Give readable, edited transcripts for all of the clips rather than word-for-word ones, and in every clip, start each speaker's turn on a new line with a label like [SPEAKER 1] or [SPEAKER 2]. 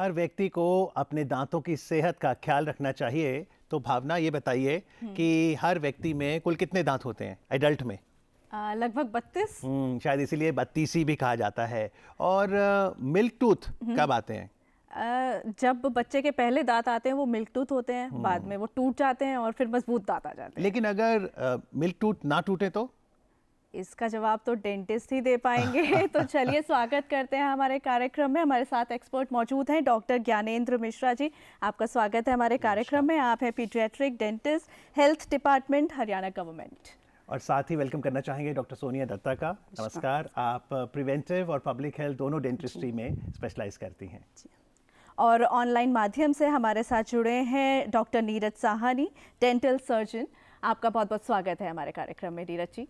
[SPEAKER 1] हर व्यक्ति को अपने दांतों की सेहत का ख्याल रखना चाहिए। तो भावना ये बताइए कि हर व्यक्ति में कुल कितने दांत होते हैं एडल्ट में?
[SPEAKER 2] लगभग 32।
[SPEAKER 1] शायद इसीलिए बत्तीसी भी कहा जाता है। और मिल्क टूथ कब आते हैं?
[SPEAKER 2] जब बच्चे के पहले दांत आते हैं वो मिल्क टूथ होते हैं, बाद में वो टूट जाते हैं और फिर मजबूत दांत आ जाते हैं।
[SPEAKER 1] लेकिन अगर मिल्क टूथ ना टूटे तो?
[SPEAKER 2] इसका जवाब तो डेंटिस्ट ही दे पाएंगे। तो चलिए स्वागत करते हैं हमारे कार्यक्रम में। हमारे साथ एक्सपर्ट मौजूद हैं, डॉक्टर ज्ञानेंद्र मिश्रा जी। आपका स्वागत है हमारे कार्यक्रम में। आप हैं paediatric dentist, health department, Haryana government.
[SPEAKER 1] और साथ ही वेलकम करना चाहेंगे डॉक्टर सोनिया दत्ता का। नमस्कार। आप प्रिवेंटिव और पब्लिक हेल्थ दोनों डेंटिस्ट्री में स्पेशलाइज करती हैं।
[SPEAKER 2] और ऑनलाइन माध्यम से हमारे साथ जुड़े हैं doctor Neeraj Sahni, dental surgeon. आपका बहुत बहुत स्वागत है हमारे कार्यक्रम में नीरज जी।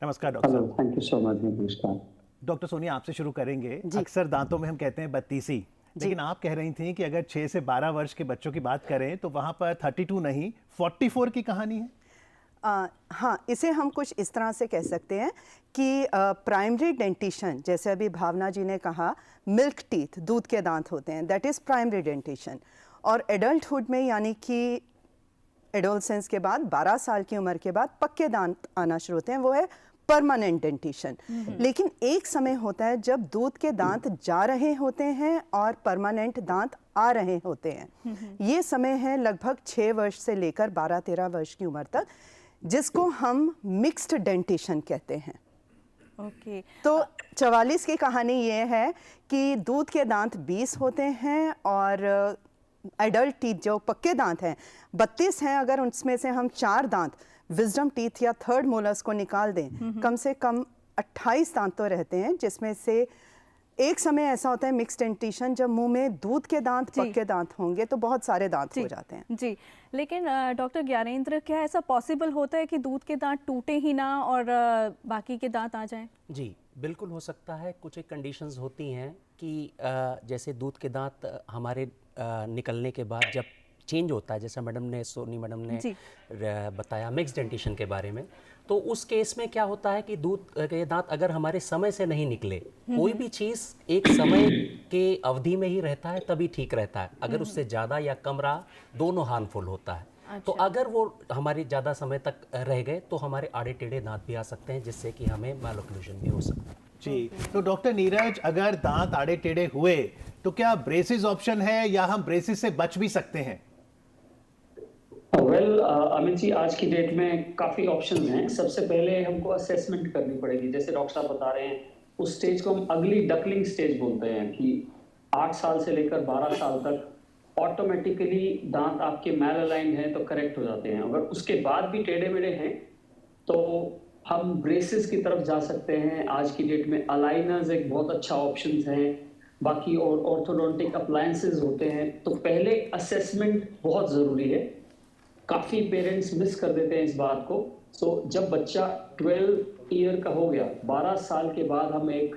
[SPEAKER 1] नमस्कार डॉक्टर साहब।
[SPEAKER 3] Thank you so much. नमस्कार
[SPEAKER 1] डॉक्टर सोनिया, आपसे शुरू करेंगे। अक्सर दांतों में हम कहते हैं बत्तीसी, लेकिन आप कह रही थी कि अगर 6 से 12 वर्ष के बच्चों की बात करें तो वहां पर 32 नहीं 44 की कहानी है।
[SPEAKER 4] हाँ, इसे हम कुछ इस तरह से कह सकते हैं कि प्राइमरी डेंटिशन, जैसे अभी भावना जी ने कहा, मिल्क टीथ, दूध के दांत होते हैं, दैट इज़ प्राइमरी डेंटिशन। और एडल्टहुड में यानी कि एडोलसेंस के बाद 12 साल की उम्र के बाद पक्के दांत आना शुरू होते हैं, वो है परमानेंट डेंटिशन। लेकिन एक समय होता है जब दूध के दांत जा रहे होते हैं और परमानेंट दांत आ रहे होते हैं। ये समय है लगभग 6 वर्ष से लेकर 12-13 वर्ष की उम्र तक, जिसको हम मिक्स्ड डेंटिशन कहते हैं।
[SPEAKER 2] ओके।
[SPEAKER 4] तो 44 की कहानी ये है कि दूध के दांत 20 होते हैं और एडल्ट टीथ जो पक्के दांत हैं 32 हैं। अगर उसमें से हम 4 दांत विजडम टीथ या थर्ड मोलर्स को निकाल दें, कम से कम 28 दांत तो रहते हैं, जिसमें से एक समय ऐसा होता है मिक्स डेंटिशन जब मुंह में दूध के दांत पक्के दांत होंगे तो बहुत सारे दांत हो जाते हैं।
[SPEAKER 2] जी, लेकिन डॉक्टर ज्ञानेंद्र, क्या ऐसा पॉसिबल होता है कि दूध के दांत टूटे ही ना और बाकी के दांत आ जाएं?
[SPEAKER 5] जी बिल्कुल हो सकता है। कुछ एक कंडीशंस होती हैं कि जैसे दूध के दांत हमारे निकलने के बाद जब चेंज होता है, जैसा सोनी मैडम ने बताया मिक्स डेंटिशन के बारे में, तो उस केस में क्या होता है कि दूध के दांत अगर हमारे समय से नहीं निकले, कोई भी चीज़ एक समय के अवधि में ही रहता है तभी ठीक रहता है। अगर उससे ज़्यादा या कम रहा, दोनों हार्मफुल होता है। अच्छा। तो अगर वो हमारे ज़्यादा समय तक रह गए तो हमारे आड़े टेढ़े दांत भी आ सकते हैं, जिससे कि हमें मैलोक्लूजन भी हो सकता है।
[SPEAKER 1] जी, तो डॉक्टर नीरज, अगर दांत आड़े टेढ़े हुए तो क्या ब्रेसिस ऑप्शन है या हम ब्रेसिस से बच भी सकते हैं?
[SPEAKER 3] वेल अमित जी, आज की डेट में काफ़ी ऑप्शंस हैं। सबसे पहले हमको असेसमेंट करनी पड़ेगी। जैसे डॉक्टर साहब बता रहे हैं, उस स्टेज को हम अगली डकलिंग स्टेज बोलते हैं कि 8 साल से लेकर 12 साल तक ऑटोमेटिकली दांत आपके मैल अलाइंड हैं तो करेक्ट हो जाते हैं। अगर उसके बाद भी टेढ़े मेढ़े हैं तो हम ब्रेसेस की तरफ जा सकते हैं। आज की डेट में अलाइनर्स एक बहुत अच्छा ऑप्शन है। बाकी और ऑर्थोडोंटिक अप्लायंसेस होते हैं। तो पहले असेसमेंट बहुत ज़रूरी है। काफ़ी पेरेंट्स मिस कर देते हैं इस बात को। जब बच्चा 12 ईयर का हो गया, 12 साल के बाद हम एक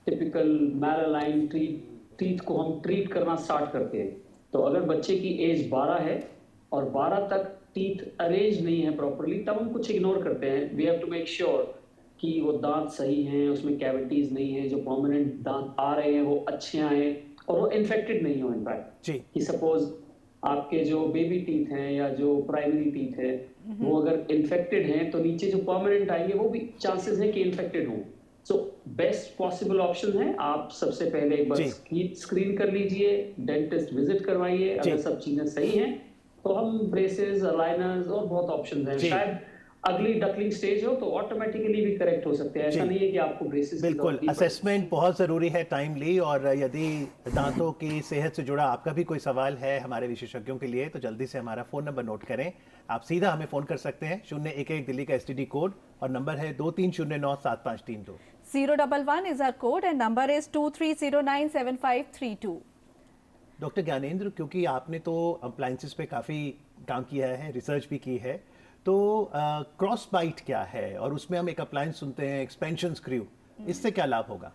[SPEAKER 3] टिपिकल मैल अलाइन टीथ को हम ट्रीट करना स्टार्ट करते हैं। तो अगर बच्चे की एज 12 है और 12 तक टीथ अरेंज नहीं है प्रॉपरली, तब हम कुछ इग्नोर करते हैं। We have to make sure कि वो दांत सही हैं, उसमें कैविटीज़ नहीं है, जो परमानेंट दांत आ रहे हैं वो अच्छे आए और वो इन्फेक्टेड नहीं हो। इनफैक्ट कि सपोज आपके जो बेबी टीथ हैं या जो प्राइमरी टीथ है वो अगर इन्फेक्टेड हैं तो नीचे जो परमानेंट आएंगे वो भी चांसेस है कि इन्फेक्टेड हों। सो बेस्ट पॉसिबल ऑप्शन है, आप सबसे पहले एक बार स्क्रीन कर लीजिए, डेंटिस्ट विजिट करवाइए। अगर सब चीजें सही हैं तो हम ब्रेसेस, अलाइनर्स और बहुत ऑप्शंस हैं। शायद अगली डकलिंग स्टेज हो तो ऑटोमेटिकली भी करेक्ट हो सकते हैं। ऐसा नहीं है कि आपको ब्रेसेस।
[SPEAKER 1] बिल्कुल, असेसमेंट बहुत ज़रूरी है, टाइमली। और यदि दांतों की सेहत से जुड़ा आपका भी कोई सवाल है हमारे विशेषज्ञों के लिए तो जल्दी से हमारा फ़ोन नंबर नोट करें। आप सीधा हमें फ़ोन कर सकते हैं। 011 दिल्ली का STD कोड और नंबर है 23097532।
[SPEAKER 2] 011 is our code and number is 23097532।
[SPEAKER 1] Doctor Gyanendra, क्योंकि आपने तो अप्लायंसेस पे काफ़ी काम किया है, रिसर्च भी की है, तो क्रॉस बाइट क्या है? और उसमें हम एक अप्लायंस सुनते हैं एक्सपेंशन स्क्रू, इससे क्या लाभ होगा?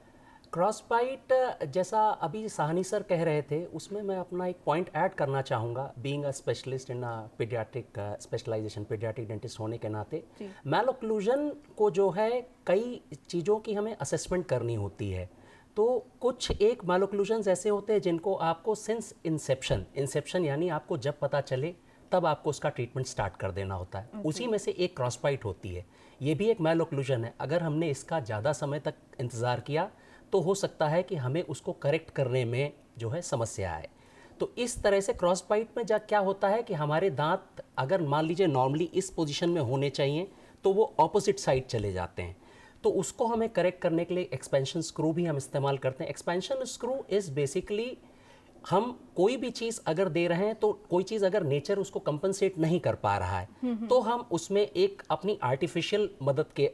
[SPEAKER 5] क्रॉस बाइट, जैसा अभी साहनी सर कह रहे थे, उसमें मैं अपना एक पॉइंट ऐड करना चाहूँगा। Being a specialist in paediatric specialisation, paediatric dentist होने के नाते, मैलोक्लूजन को जो है कई चीज़ों की हमें असेसमेंट करनी होती है। तो कुछ एक मालोक्लूजन्स ऐसे होते हैं जिनको आपको सिंस इंसेप्शन यानी आपको जब पता चले तब आपको उसका ट्रीटमेंट स्टार्ट कर देना होता है। उसी में से एक क्रॉस बाइट होती है, ये भी एक मालोक्लूजन है। अगर हमने इसका ज़्यादा समय तक इंतज़ार किया तो हो सकता है कि हमें उसको करेक्ट करने में जो है समस्या आए। तो इस तरह से क्रॉस बाइट में क्या होता है कि हमारे दांत अगर मान लीजिए नॉर्मली इस पोजीशन में होने चाहिए तो वो ऑपोजिट साइड चले जाते हैं। तो उसको हमें करेक्ट करने के लिए एक्सपेंशन स्क्रू भी हम इस्तेमाल करते हैं। एक्सपेंशन स्क्रू इज़ बेसिकली हम कोई भी चीज़ अगर दे रहे हैं तो कोई चीज़ अगर नेचर उसको कंपनसेट नहीं कर पा रहा है तो हम उसमें एक अपनी आर्टिफिशियल मदद के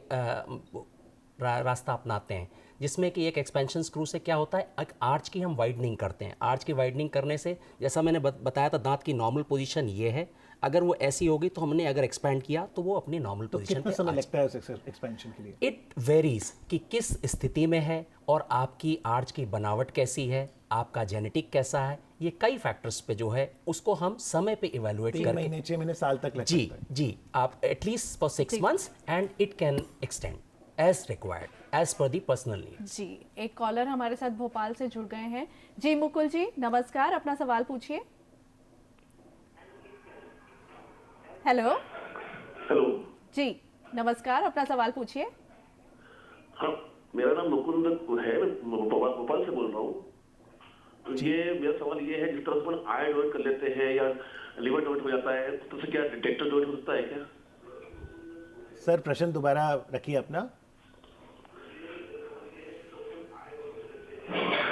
[SPEAKER 5] रास्ता अपनाते हैं, जिसमें कि एक एक्सपेंशन स्क्रू से क्या होता है, आर्च की हम वाइडनिंग करते हैं। आर्च की वाइडनिंग करने से जैसा मैंने बताया था दांत की नॉर्मल पोजीशन ये है, अगर वो ऐसी होगी तो हमने अगर एक्सपैंड किया तो वो अपनी नॉर्मल पोजीशन
[SPEAKER 1] कितना समय लगता है उस एक्सपेंशन के लिए?
[SPEAKER 5] इट वेरीज कि किस स्थिति में है और आपकी आर्च की बनावट कैसी है, आपका जेनेटिक कैसा है, ये कई फैक्टर्स पे जो है उसको हम समय पे इवेलुएट
[SPEAKER 1] 3
[SPEAKER 5] करके
[SPEAKER 1] महीने 6 महीने साल तक लग
[SPEAKER 5] जी
[SPEAKER 1] सकता है।
[SPEAKER 5] जी आप at least for 6 months and it can extend as required as per the personal need.
[SPEAKER 2] जी, एक कॉलर हमारे साथ भोपाल से जुड़ गए हैं। जी मुकुल जी नमस्कार, अपना सवाल पूछिए। हेलो।
[SPEAKER 6] हेलो।
[SPEAKER 2] जी नमस्कार, अपना सवाल पूछिए।
[SPEAKER 6] हाँ, मेरा नाम मुकुंद है, मैं भोपाल से बोल रहा हूँ। तो ये मेरा सवाल ये है, जिस तरह से अपन आई डोनेट कर लेते हैं या लिवर डोनेट हो जाता है तो उससे क्या डिटेक्टर डोनेट हो सकता है क्या?
[SPEAKER 1] सर प्रश्न दोबारा रखिए अपना।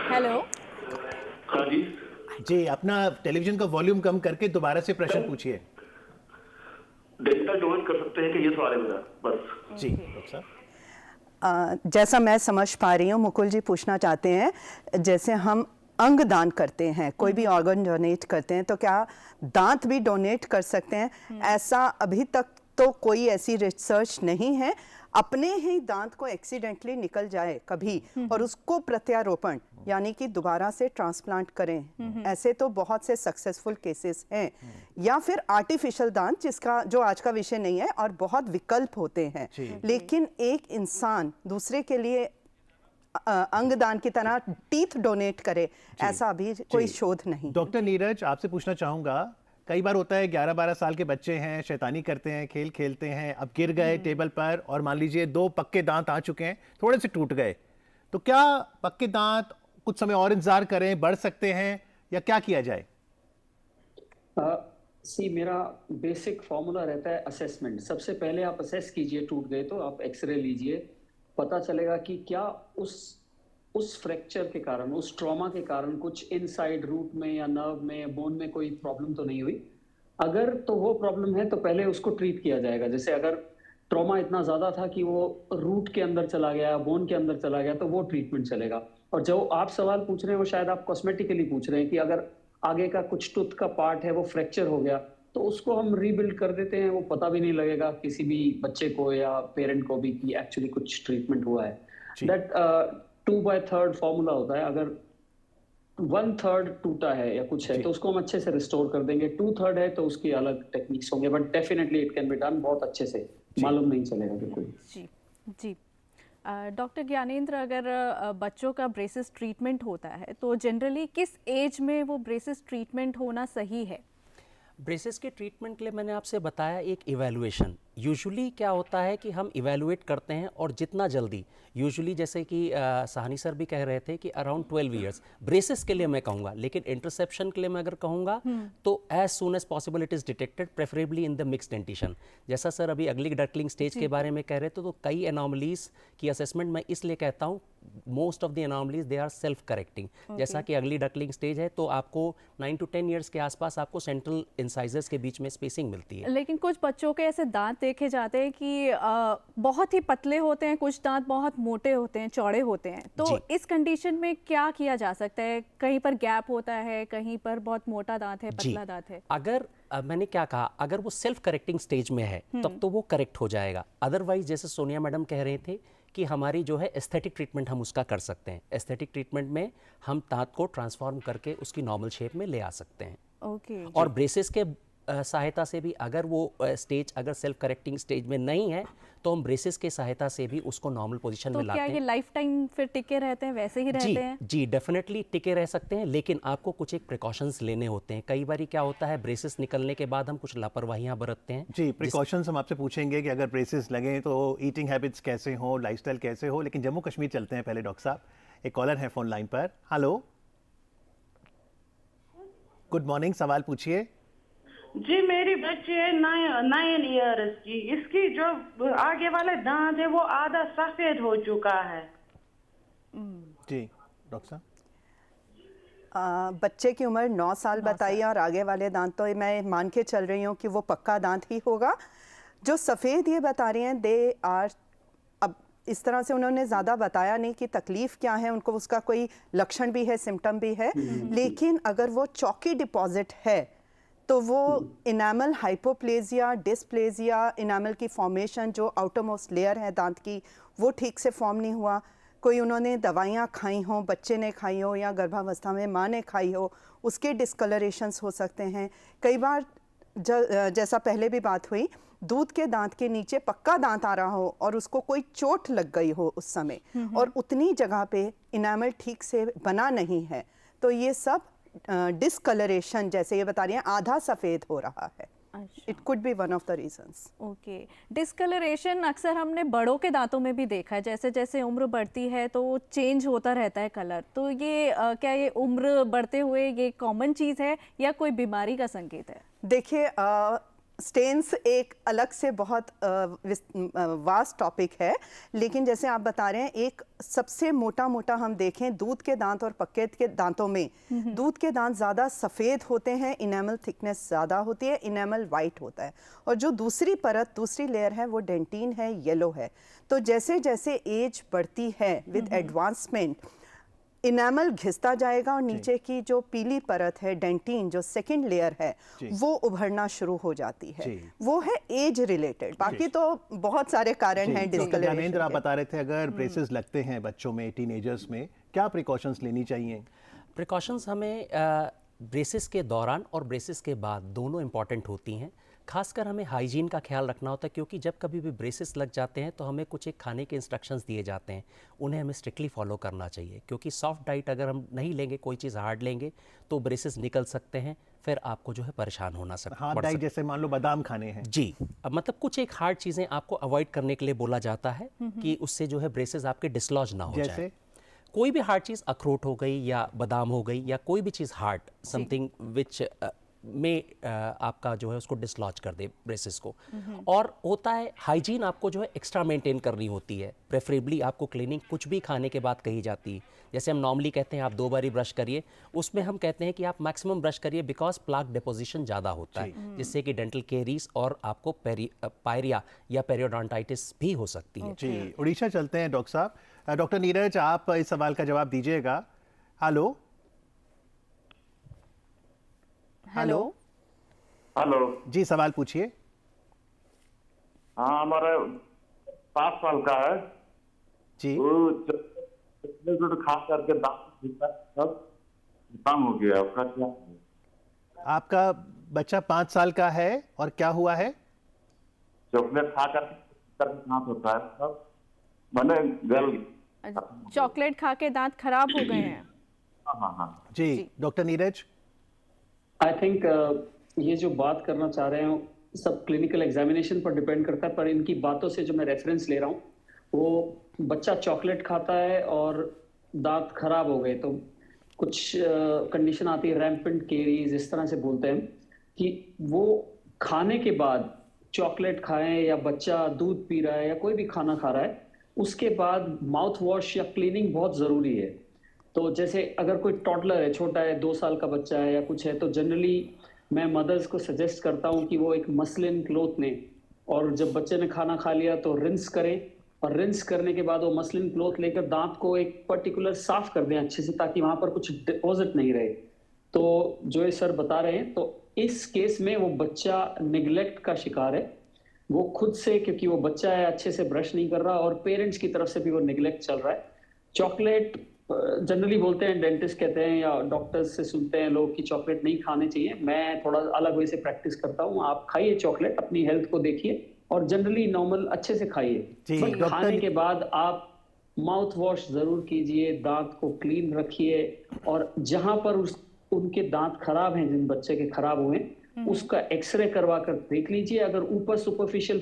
[SPEAKER 2] हेलो।
[SPEAKER 6] हाँ जी।
[SPEAKER 1] जी अपना टेलीविजन का वॉल्यूम कम करके दोबारा से प्रश्न पूछिए।
[SPEAKER 6] डेंटल डोनेट कर सकते हैं कि ये सवाल है मेरा बस।
[SPEAKER 1] जी डॉक्टर साहब।
[SPEAKER 4] जैसा मैं समझ पा रही हूँ मुकुल जी पूछना चाहते हैं, जैसे हम अंग दान करते हैं, कोई भी ऑर्गन डोनेट करते हैं, तो क्या दांत भी डोनेट कर सकते हैं? ऐसा अभी तक तो कोई ऐसी रिसर्च नहीं है। अपने ही दांत को एक्सीडेंटली निकल जाए कभी और उसको प्रत्यारोपण यानी कि दोबारा से ट्रांसप्लांट करें, ऐसे तो बहुत से सक्सेसफुल केसेस हैं। या फिर आर्टिफिशियल दांत, जिसका जो आज का विषय नहीं है, और बहुत विकल्प होते हैं। लेकिन एक इंसान दूसरे के लिए अंगदान की तरह टीथ डोनेट करे, ऐसा अभी कोई शोध नहीं।
[SPEAKER 1] डॉक्टर नीरज आपसे पूछना चाहूंगा, कई बार होता है 11-12 साल के बच्चे हैं, शैतानी करते हैं, खेल खेलते हैं, अब गिर गए टेबल पर और मान लीजिए 2 पक्के दांत आ चुके हैं, थोड़े से टूट गए, तो क्या पक्के दांत कुछ समय और इंतजार करें, बढ़ सकते हैं, या क्या किया जाए?
[SPEAKER 3] मेरा बेसिक फॉर्मूला रहता है असेसमेंट। सबसे पहले आप असेस कीजिए, टूट गए तो आप एक्सरे लीजिए, पता चलेगा कि क्या उस फ्रैक्चर के कारण, उस ट्रॉमा के कारण कुछ इनसाइड रूट में या नर्व में, बोन में कोई प्रॉब्लम तो नहीं हुई। अगर तो वो प्रॉब्लम है तो पहले उसको ट्रीट किया जाएगा। जैसे अगर ट्रॉमा इतना ज्यादा था कि वो रूट के अंदर चला गया, बोन के अंदर चला गया, तो वो ट्रीटमेंट चलेगा। और जो आप सवाल पूछ रहे हैं वो शायद आप कॉस्मेटिकली पूछ रहे हैं कि अगर आगे का कुछ टूथ का पार्ट है वो फ्रैक्चर हो गया तो उसको हम रीबिल्ड कर देते हैं, वो पता भी नहीं लगेगा किसी भी बच्चे को या पेरेंट को भी कि एक्चुअली कुछ ट्रीटमेंट हुआ है। दैट 2/3 फॉर्मूला होता है। अगर 1/3 टूटा है या कुछ है तो उसको हम अच्छे से रिस्टोर कर देंगे। 2/3 है तो उसकी अलग टेक्निक्स होंगे, but definitely it can be done बहुत अच्छे से, मालूम नहीं चलेगा बिल्कुल।
[SPEAKER 2] जी जी। डॉक्टर ज्ञानेंद्र, अगर बच्चों का ब्रेसेस ट्रीटमेंट होता है तो जनरली किस एज में वो ब्रेसेस ट्रीटमेंट होना सही है?
[SPEAKER 5] ब्रेसेस के ट्रीटमेंट के लिए मैंने आपसे बताया एक इवैल्यूएशन। यूजुअली क्या होता है कि हम इवैल्यूएट करते हैं और जितना जल्दी, यूजुअली जैसे कि साहनी सर भी कह रहे थे कि अराउंड 12 इयर्स ब्रेसेस के लिए मैं कहूँगा, लेकिन इंटरसेप्शन के लिए मैं अगर कहूँगा तो as soon as possible it is detected, preferably in the mixed dentition. जैसा सर अभी अगली डकलिंग स्टेज के बारे में कह रहे थे, तो कई एनॉमलीज की असेसमेंट मैं इसलिए कहता हूँ, most of the anomalies they are self correcting. जैसा कि अगली डकलिंग स्टेज है तो आपको 9 to 10 ईयर्स के आसपास आपको सेंट्रल इंसाइजर्स के बीच में स्पेसिंग मिलती है।
[SPEAKER 2] लेकिन कुछ बच्चों के ऐसे दांत देखे जाते हैं कि बहुत ही पतले होते हैं, कुछ दांत बहुत मोटे होते हैं, चौड़े होते हैं, तो इस कंडीशन में क्या किया जा सकता है? कहीं पर गैप होता है, कहीं पर बहुत मोटा दांत है, पतला दांत है।
[SPEAKER 5] अगर मैंने क्या कहा, अगर वो सेल्फ करेक्टिंग स्टेज में है तब तो वो करेक्ट हो जाएगा। अदरवाइज जैसे सोनिया मैडम कह रहे थे कि हमारी जो है एस्थेटिक ट्रीटमेंट हम उसका कर सकते हैं। एस्थेटिक ट्रीटमेंट में हम दांत को ट्रांसफॉर्म करके उसकी नॉर्मल शेप में ले आ सकते हैं।
[SPEAKER 2] ओके।
[SPEAKER 5] और ब्रेसेस के सहायता से भी अगर वो स्टेज अगर सेल्फ करेक्टिंग स्टेज में नहीं है तो हम ब्रेसेस के सहायता से भी उसको नॉर्मल पोजीशन
[SPEAKER 2] तो
[SPEAKER 5] में लाते
[SPEAKER 2] क्या
[SPEAKER 5] हैं।
[SPEAKER 2] ये लाइफ टाइम फिर टिके रहते हैं, वैसे ही रहते हैं?
[SPEAKER 5] जी डेफिनेटली टिके रह सकते हैं, लेकिन आपको कुछ एक प्रिकॉशंस लेने होते हैं। कई बार क्या होता है, ब्रेसेस निकलने के बाद हम कुछ लापरवाहियां बरतते हैं।
[SPEAKER 1] जी, प्रिकॉशंस हम आपसे पूछेंगे कि अगर ब्रेसेस लगें तो ईटिंग हैबिट्स कैसे हो, लाइफस्टाइल कैसे हो, लेकिन जम्मू कश्मीर चलते हैं पहले डॉक्टर साहब। एक कॉलर है फोन लाइन पर। हेलो, गुड मॉर्निंग, सवाल पूछिए।
[SPEAKER 7] जी मेरी बच्ची है 9 इयर्स की, इसकी जो आगे वाले दांत है वो आधा सफेद हो चुका है।
[SPEAKER 1] जी डॉक्टर साहब।
[SPEAKER 4] बच्चे की उम्र 9 साल बताई और आगे वाले दांत तो मैं मान के चल रही हूँ कि वो पक्का दांत ही होगा। जो सफ़ेद ये बता रही हैं, दे आर, अब इस तरह से उन्होंने ज़्यादा बताया नहीं कि तकलीफ़ क्या है उनको, उसका कोई लक्षण भी है, सिम्टम भी है, लेकिन अगर वो चौकी डिपॉजिट है तो वो इनामल हाइपोप्लेजिया, डिस्प्लेजिया, इनामल की फॉर्मेशन जो आउटरमोस्ट लेयर है दांत की वो ठीक से फॉर्म नहीं हुआ, कोई उन्होंने दवाइयाँ खाई हों, बच्चे ने खाई हो या गर्भावस्था में माँ ने खाई हो, उसके डिस्कलरेशंस हो सकते हैं। कई बार जैसा पहले भी बात हुई, दूध के दांत के नीचे पक्का दांत आ रहा हो और उसको कोई चोट लग गई हो उस समय और उतनी जगह पे इनामल ठीक से बना नहीं है, तो ये सब डिस्कलरेशन, जैसे ये बता रही हैं, आधा सफ़ेद हो रहा है। It could be one of the reasons.
[SPEAKER 2] Okay, discolouration अक्सर हमने बड़ों के दांतों में भी देखा है, जैसे जैसे उम्र बढ़ती है तो चेंज होता रहता है कलर। तो ये क्या ये उम्र बढ़ते हुए ये कॉमन चीज़ है या कोई बीमारी का संकेत है?
[SPEAKER 4] देखिए, स्टेन्स एक अलग से बहुत वास्ट टॉपिक है, लेकिन जैसे आप बता रहे हैं, एक सबसे मोटा मोटा हम देखें दूध के दांत और पक्के के दांतों में, दूध के दांत ज़्यादा सफ़ेद होते हैं, इनेमल थिकनेस ज़्यादा होती है, इनेमल वाइट होता है, और जो दूसरी परत, दूसरी लेयर है वो डेंटिन है, येलो है। तो जैसे जैसे एज बढ़ती है विद एडवांसमेंट, इनामल घिसता जाएगा और नीचे की जो पीली परत है, डेंटिन, जो सेकंड लेयर है, वो उभरना शुरू हो जाती है। वो है एज रिलेटेड, बाकी तो बहुत सारे कारण हैं डिस्कलरेशन।
[SPEAKER 1] ज्ञानेंद्र, आप बता रहे थे अगर ब्रेसेस लगते हैं बच्चों में, टीनेजर्स में, क्या प्रिकॉशंस लेनी चाहिए?
[SPEAKER 5] प्रिकॉशंस हमें ब्रेसेस के दौरान और ब्रेसेस के बाद दोनों इंपॉर्टेंट होती हैं। खासकर हमें हाइजीन का ख्याल रखना होता है, क्योंकि जब कभी भी ब्रेसेस लग जाते हैं तो हमें कुछ एक खाने के इंस्ट्रक्शंस दिए जाते हैं, उन्हें हमें स्ट्रिक्टली फॉलो करना चाहिए, क्योंकि सॉफ्ट डाइट अगर हम नहीं लेंगे, कोई चीज़ हार्ड लेंगे तो ब्रेसेस निकल सकते हैं, फिर आपको जो है परेशान होना
[SPEAKER 1] हार्ड डाइट जैसे मान लो बादाम खाने हैं।
[SPEAKER 5] जी, अब मतलब कुछ एक हार्ड चीज़ें आपको अवॉइड करने के लिए बोला जाता है कि उससे जो है ब्रेसेस आपके डिसलॉज ना हो जाए। कोई भी हार्ड चीज़, अखरोट हो गई या बादाम हो गई या कोई भी चीज़ हार्ड, समथिंग विच में आपका जो है उसको डिसलॉज कर दे ब्रेसेस को। और होता है हाइजीन आपको जो है एक्स्ट्रा मेंटेन करनी होती है, प्रेफरेबली आपको क्लीनिंग कुछ भी खाने के बाद कही जाती है। जैसे हम नॉर्मली कहते हैं आप 2 बार ही ब्रश करिए, उसमें हम कहते हैं कि आप मैक्सिमम ब्रश करिए, बिकॉज प्लाक डिपोजिशन ज़्यादा होता है, जिससे कि डेंटल केरीज और आपको पायरिया या पेरियोडोंटाइटिस भी हो सकती है।
[SPEAKER 1] जी, उड़ीसा चलते हैं डॉक्टर साहब। डॉक्टर नीरज, आप इस सवाल का जवाब दीजिएगा। हेलो
[SPEAKER 2] हेलो
[SPEAKER 8] हेलो
[SPEAKER 1] जी, सवाल पूछिए।
[SPEAKER 8] हाँ, हमारा 5 साल का है
[SPEAKER 1] जी।
[SPEAKER 8] वो चॉकलेट खा करके दांत सब खत्म हो गया, उसका क्या है?
[SPEAKER 1] आपका बच्चा 5 साल का है और क्या हुआ है?
[SPEAKER 8] चॉकलेट खा करके दांत होता है सब मैंने गल।
[SPEAKER 2] चॉकलेट खा के दांत खराब हो गए हैं?
[SPEAKER 8] हाँ।
[SPEAKER 1] जी डॉक्टर नीरज।
[SPEAKER 3] आई थिंक ये जो बात करना चाह रहे हैं सब क्लिनिकल एग्जामिनेशन पर डिपेंड करता है, पर इनकी बातों से जो मैं रेफरेंस ले रहा हूँ, वो बच्चा चॉकलेट खाता है और दांत खराब हो गए, तो कुछ कंडीशन आती है रैम्पेंट केरीज, इस तरह से बोलते हैं कि वो खाने के बाद चॉकलेट खाएं या बच्चा दूध पी रहा है या कोई भी खाना खा रहा है, उसके बाद माउथ वॉश या क्लीनिंग बहुत ज़रूरी है। तो जैसे अगर कोई टॉडलर है, छोटा है, 2 साल का बच्चा है या कुछ है, तो जनरली मैं मदर्स को सजेस्ट करता हूँ कि वो एक मसलिन क्लॉथ लें और जब बच्चे ने खाना खा लिया तो रिंस करें, और रिंस करने के बाद वो मसलिन क्लॉथ लेकर दांत को एक पर्टिकुलर साफ कर दें अच्छे से, ताकि वहां पर कुछ डिपॉजिट नहीं रहे। तो जो ये सर बता रहे हैं, तो इस केस में वो बच्चा निगलेक्ट का शिकार है, वो खुद से, क्योंकि वो बच्चा है, अच्छे से ब्रश नहीं कर रहा और पेरेंट्स की तरफ से भी वो निगलेक्ट चल रहा है। चॉकलेट जनरली बोलते हैं, डेंटिस्ट कहते हैं या डॉक्टर्स से सुनते हैं लोग कि चॉकलेट नहीं खाने चाहिए। मैं थोड़ा अलग वे से प्रैक्टिस करता हूँ। आप खाइए चॉकलेट, अपनी हेल्थ को देखिए, और जनरली नॉर्मल अच्छे से खाइए।
[SPEAKER 1] जी,
[SPEAKER 3] बट
[SPEAKER 1] डॉक्टर-
[SPEAKER 3] खाने के बाद आप माउथ वॉश जरूर कीजिए, दांत को क्लीन रखिए, और जहां पर उनके दांत खराब हैं, जिन बच्चे के खराब हुए, उसका एक्सरे करवा कर देख लीजिए। अगर ऊपर सुपरफिशियल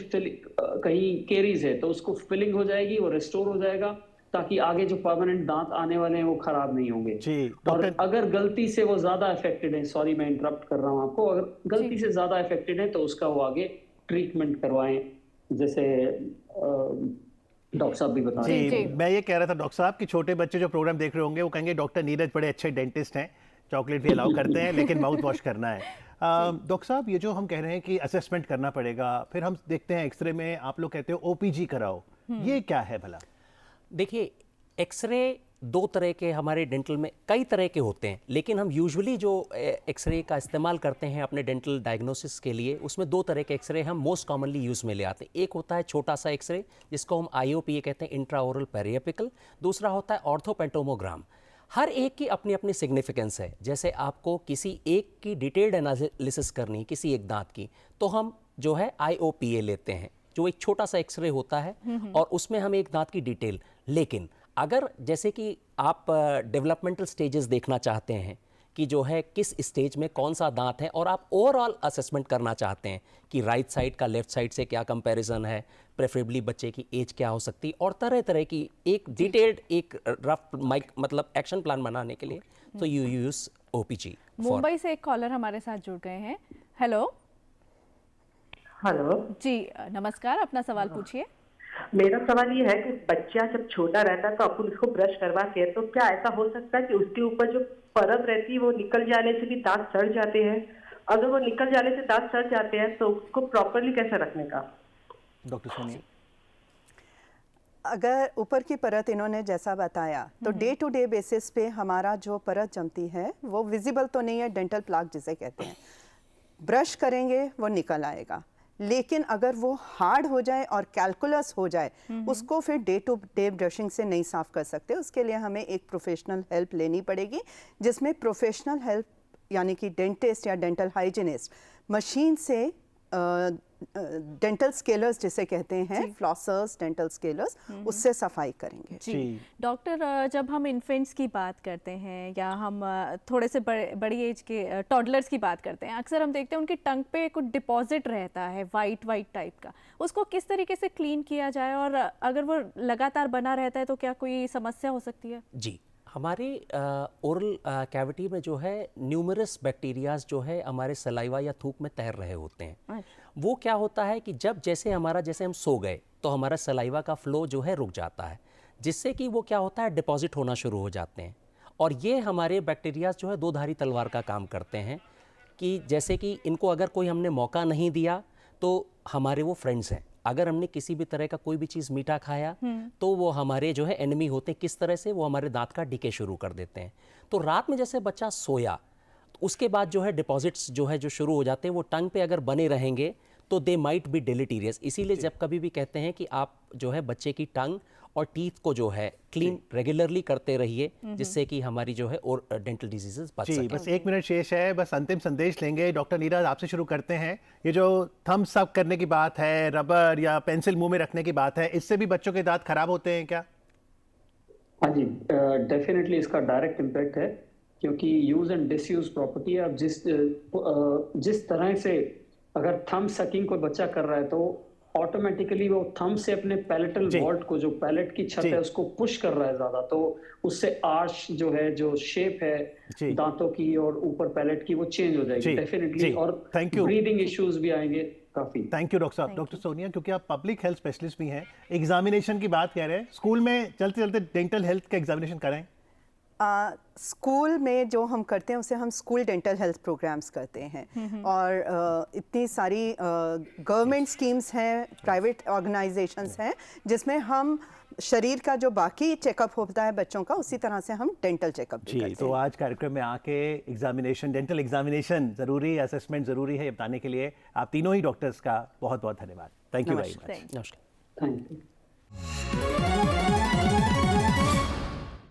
[SPEAKER 3] कहीं केरीज है तो उसको फिलिंग हो जाएगी, वो रिस्टोर हो जाएगा, ताकि आगे जो परमानेंट दांत आने वाले हैं वो खराब नहीं होंगे।
[SPEAKER 1] जी,
[SPEAKER 3] और
[SPEAKER 1] डॉक्टर-
[SPEAKER 3] अगर गलती से वो ज्यादा अफेक्टेड है, सॉरी मैं इंटरप्ट कर रहा हूँ आपको, अगर गलती से ज्यादा अफेक्टेड है तो उसका वो आगे ट्रीटमेंट करवाएं, जैसे डॉक्टर साहब भी बता रहे हैं।
[SPEAKER 1] जी, मैं ये कह रहा था डॉक्टर साहब कि छोटे बच्चे जो प्रोग्राम देख रहे होंगे वो कहेंगे डॉक्टर नीरज बड़े अच्छे डेंटिस्ट हैं, चॉकलेट भी अलाउ करते हैं लेकिन माउथ वॉश करना है। डॉक्टर साहब, ये जो हम कह रहे हैं कि असेसमेंट करना पड़ेगा, फिर हम देखते हैं एक्सरे में आप लोग कहते हो ओपीजी कराओ, ये क्या है भला?
[SPEAKER 5] देखिए, एक्सरे दो तरह के हमारे डेंटल में कई तरह के होते हैं, लेकिन हम यूजुअली जो एक्सरे का इस्तेमाल करते हैं अपने डेंटल डायग्नोसिस के लिए, उसमें दो तरह के एक्सरे हम मोस्ट कॉमनली यूज़ में ले आते हैं। एक होता है छोटा सा एक्सरे जिसको हम IOPA कहते हैं, इंट्राओरल पेरिएपिकल। दूसरा होता है ऑर्थोपेंटोमोग्राम। हर एक की अपनी अपनी सिग्निफिकेंस है। जैसे आपको किसी एक की डिटेल्ड एनालिसिस करनी है किसी एक दांत की, तो हम जो है IOPA लेते हैं, जो एक छोटा सा एक्सरे होता है, और उसमें हम एक दांत की डिटेल। लेकिन अगर जैसे कि आप डेवलपमेंटल स्टेजेस देखना चाहते हैं कि जो है किस स्टेज में कौन सा दांत है, और आप ओवरऑल असेसमेंट करना चाहते हैं कि राइट साइड का लेफ्ट साइड से क्या कंपैरिजन है, प्रेफरेबली बच्चे की एज क्या हो सकती है, और तरह तरह की एक डिटेल्ड एक रफ मतलब एक्शन प्लान बनाने के लिए, तो यू यूज OPG।
[SPEAKER 2] मुंबई से एक कॉलर हमारे साथ जुड़ गए हैं। हेलो
[SPEAKER 9] हेलो
[SPEAKER 2] जी, नमस्कार, अपना सवाल पूछिए।
[SPEAKER 9] मेरा सवाल ये है कि बच्चा जब छोटा रहता है तो अपन उसको ब्रश करवा के, तो क्या ऐसा हो सकता है कि उसके ऊपर जो परत रहती है वो निकल जाने से भी दांत सड़ जाते हैं? अगर वो निकल जाने से दांत सड़ जाते हैं तो उसको प्रॉपरली कैसे रखने का?
[SPEAKER 1] डॉक्टर सोनिया।
[SPEAKER 4] अगर ऊपर की परत इन्होंने जैसा बताया, तो डे टू डे बेसिस पे हमारा जो परत जमती है वो विजिबल तो नहीं है, डेंटल प्लाक जिसे कहते हैं। ब्रश करेंगे वो निकल आएगा, लेकिन अगर वो हार्ड हो जाए और कैलकुलस हो जाए, उसको फिर डे टू डे ब्रशिंग से नहीं साफ कर सकते। उसके लिए हमें एक प्रोफेशनल हेल्प लेनी पड़ेगी, जिसमें प्रोफेशनल हेल्प यानी कि डेंटिस्ट या डेंटल हाइजीनिस्ट मशीन से डेंटल स्केलर्स जिसे कहते हैं, फ्लॉसर्स, डेंटल स्केलर्स, उससे सफाई करेंगे।
[SPEAKER 2] जी डॉक्टर, जब हम इन्फेंट्स की बात करते हैं या हम थोड़े से बड़ी एज के टॉडलर्स की बात करते हैं, अक्सर हम देखते हैं उनकी टंग पे कुछ डिपॉजिट रहता है वाइट टाइप का, उसको किस तरीके से क्लीन किया जाए, और अगर वो लगातार बना रहता है तो क्या कोई समस्या हो सकती है?
[SPEAKER 5] जी, हमारे ओरल कैविटी में जो है न्यूमरस बैक्टीरियाज जो है हमारे सलाइवा या थूक में तैर रहे होते हैं। वो क्या होता है कि जैसे हम सो गए तो हमारा सलाइवा का फ्लो जो है रुक जाता है, जिससे कि वो क्या होता है डिपॉजिट होना शुरू हो जाते हैं। और ये हमारे बैक्टीरियाज जो है दो धारी तलवार का काम करते हैं, कि जैसे कि इनको अगर कोई हमने मौका नहीं दिया तो हमारे वो फ्रेंड्स हैं। अगर हमने किसी भी तरह का कोई भी चीज़ मीठा खाया तो वो हमारे जो है एनिमी होते हैं। किस तरह से? वो हमारे दांत का डिके शुरू कर देते हैं। तो रात में जैसे बच्चा सोया, उसके बाद जो है डिपॉजिट्स जो है जो शुरू हो जाते हैं, वो टंग पे अगर बने रहेंगे तो दे माइट बी डिलीटीरियस। इसीलिए जब कभी भी कहते हैं कि आप जो है बच्चे की टंग और टीथ को जो है क्लीन रेगुलरली करते रहिए, जिससे कि हमारी जो है और डेंटल डिजीजेस बच सकें।
[SPEAKER 1] बस 1 मिनट शेष है, बस अंतिम संदेश लेंगे। डॉक्टर नीरज, आपसे शुरू करते हैं। ये जो थम्स अप करने की बात है, रबर या पेंसिल मुंह में रखने की बात है, इससे भी बच्चों के दांत खराब होते हैं क्या?
[SPEAKER 3] हाँ जी, डेफिनेटली इसका डायरेक्ट इम्पैक्ट है, क्योंकि यूज एंड डिसयूज प्रॉपर्टी है। अब जिस तरह से अगर थंब सकिंग कोई बच्चा कर रहा है तो ऑटोमेटिकली वो थंब से अपने पैलेटल वॉल्ट को, जो पैलेट की छत है, उसको पुश कर रहा है ज्यादा, तो उससे आर्च जो है, जो शेप है दांतों की और ऊपर पैलेट की, वो चेंज हो जाएगी डेफिनेटली, और ब्रीदिंग इश्यूज भी आएंगे काफी।
[SPEAKER 1] थैंक यू डॉक्टर साहब। डॉक्टर सोनिया, क्योंकि आप पब्लिक हेल्थ स्पेशलिस्ट भी हैं, एग्जामिनेशन की बात कह रहे हैं, स्कूल में चलते चलते डेंटल हेल्थ का एग्जामिनेशन कराएं?
[SPEAKER 4] स्कूल में जो हम करते हैं उसे हम स्कूल डेंटल हेल्थ प्रोग्राम्स करते हैं, और इतनी सारी गवर्नमेंट स्कीम्स हैं, प्राइवेट ऑर्गेनाइजेशंस हैं, जिसमें हम शरीर का जो बाकी चेकअप होता है बच्चों का, उसी तरह से हम डेंटल चेकअप भी करते हैं।
[SPEAKER 1] तो आज कार्यक्रम में आके एग्जामिनेशन, डेंटल एग्जामिनेशन ज़रूरी है, असेसमेंट ज़रूरी है, ये बताने के लिए आप तीनों ही डॉक्टर्स का बहुत बहुत धन्यवाद। Thank you very much.
[SPEAKER 5] नमस्कार।
[SPEAKER 3] Thank you.